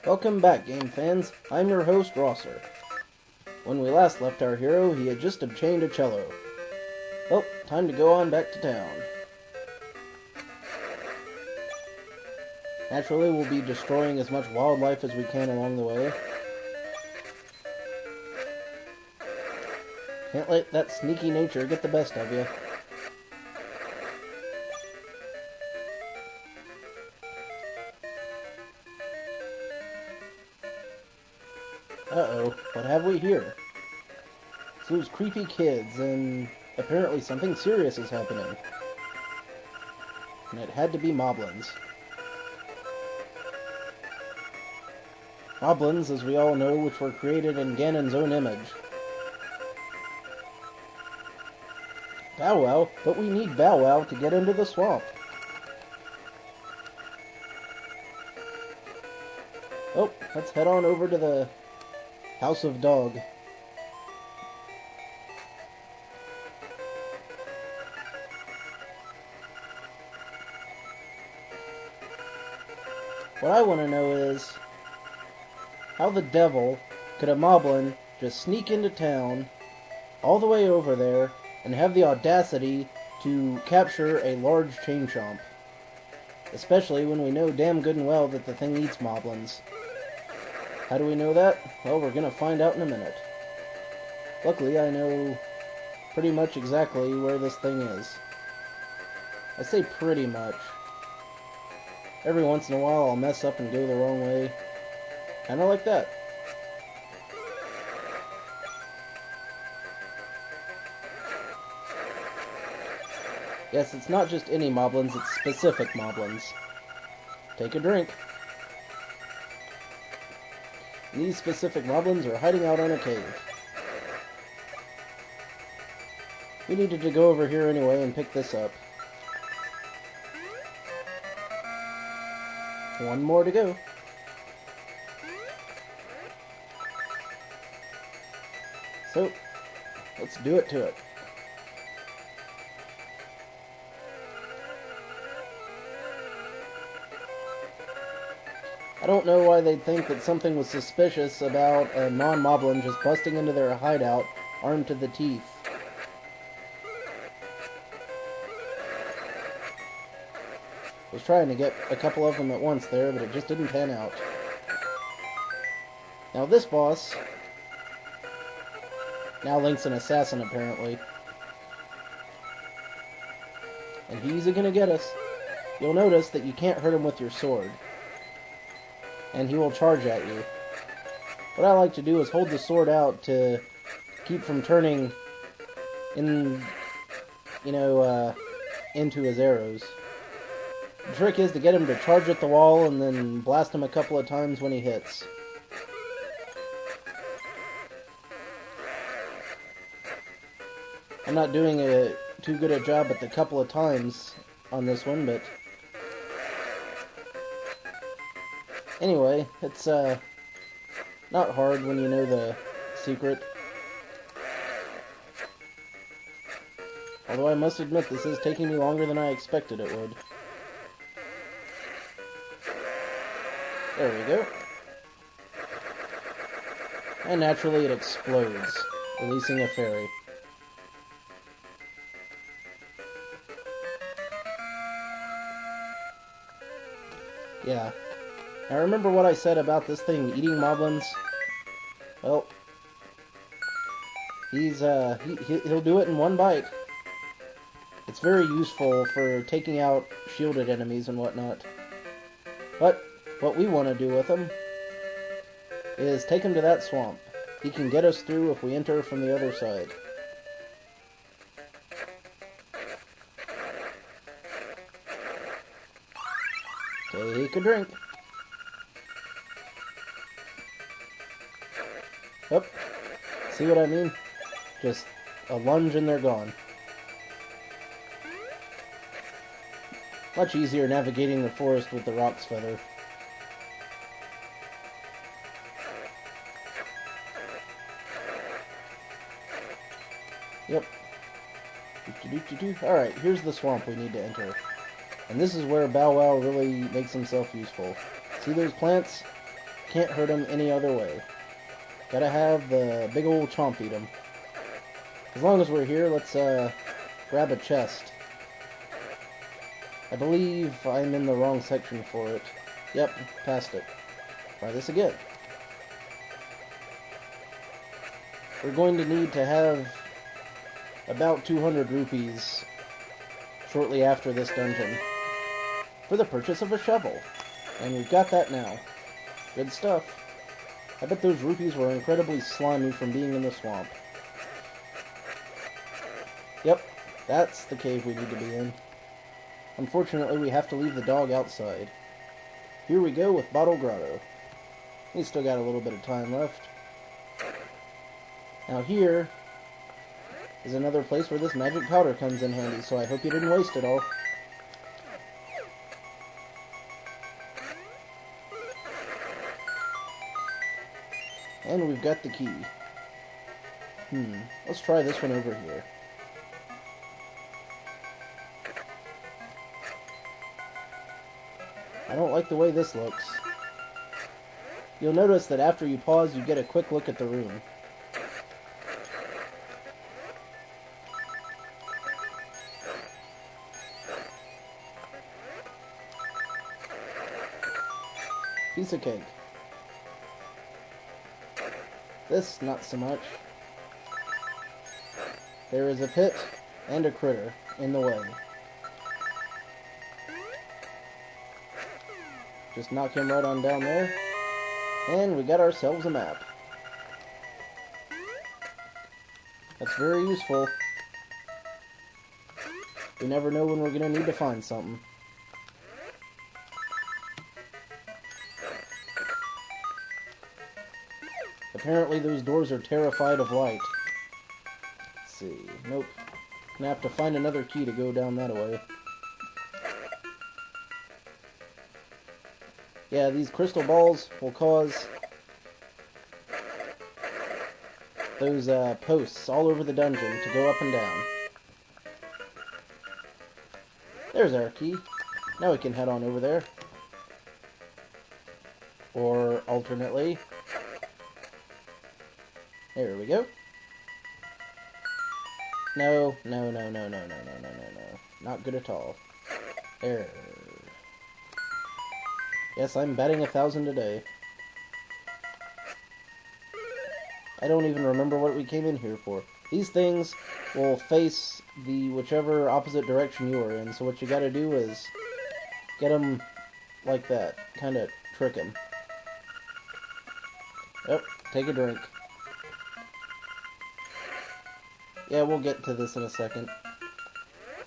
Welcome back, game fans. I'm your host, Rosser. When we last left our hero, he had just obtained a cello. Well, time to go on back to town. Naturally, we'll be destroying as much wildlife as we can along the way. Can't let that sneaky nature get the best of you. Uh-oh, what have we here? It's those creepy kids, and apparently something serious is happening. And it had to be moblins. Moblins, as we all know, which were created in Ganon's own image. Bow Wow, but we need Bow Wow to get into the swamp. Oh, let's head on over to the House of Dog. What I want to know is, how the devil could a moblin just sneak into town, all the way over there, and have the audacity to capture a large chain chomp? Especially when we know damn good and well that the thing eats moblins. How do we know that? Well, we're gonna find out in a minute. Luckily, I know pretty much exactly where this thing is. I say pretty much. Every once in a while, I'll mess up and go the wrong way. Kinda like that. Yes, it's not just any moblins, it's specific moblins. Take a drink. These specific moblins are hiding out in a cave. We needed to go over here anyway and pick this up. One more to go. So, let's do it to it. I don't know why they'd think that something was suspicious about a non-moblin just busting into their hideout, armed to the teeth. I was trying to get a couple of them at once there, but it just didn't pan out. Now this boss... Now Link's an assassin, apparently. And he's gonna get us. You'll notice that you can't hurt him with your sword. And he will charge at you. What I like to do is hold the sword out to keep from turning in, into his arrows. The trick is to get him to charge at the wall and then blast him a couple of times when he hits. I'm not doing too good a job at the couple of times on this one, but anyway, it's not hard when you know the secret. Although I must admit, this is taking me longer than I expected it would. There we go. And naturally it explodes, releasing a fairy. Yeah. Now remember what I said about this thing eating moblins? Well, he'll do it in one bite. It's very useful for taking out shielded enemies and whatnot. But what we want to do with him is take him to that swamp. He can get us through if we enter from the other side. Take a drink. Yep. See what I mean? Just a lunge and they're gone. Much easier navigating the forest with the Rock's Feather. Yep. Alright, here's the swamp we need to enter. And this is where Bow Wow really makes himself useful. See those plants? Can't hurt him any other way. Gotta have the big old Chomp eat him. As long as we're here, let's grab a chest. I believe I'm in the wrong section for it. Yep, passed it. Try this again. We're going to need to have about 200 rupees shortly after this dungeon for the purchase of a shovel. And we've got that now. Good stuff. I bet those rupees were incredibly slimy from being in the swamp. Yep, that's the cave we need to be in. Unfortunately, we have to leave the dog outside. Here we go with Bottle Grotto. He's still got a little bit of time left. Now here is another place where this magic powder comes in handy, so I hope you didn't waste it all. And we've got the key. Let's try this one over here. I don't like the way this looks. You'll notice that after you pause, you get a quick look at the room. Piece of cake. This, not so much. There is a pit and a critter in the way. Just knock him right on down there. And we got ourselves a map. That's very useful. We never know when we're going to need to find something. Apparently those doors are terrified of light. Let's see. Nope. Gonna have to find another key to go down that way. Yeah, these crystal balls will cause those posts all over the dungeon to go up and down. There's our key. Now we can head on over there. Or alternately. There we go. No. Not good at all. There. Yes, I'm batting 1,000 today. I don't even remember what we came in here for. These things will face the whichever opposite direction you are in, so what you gotta do is get them like that. Kinda trick them. Yep, take a drink. Yeah, we'll get to this in a second.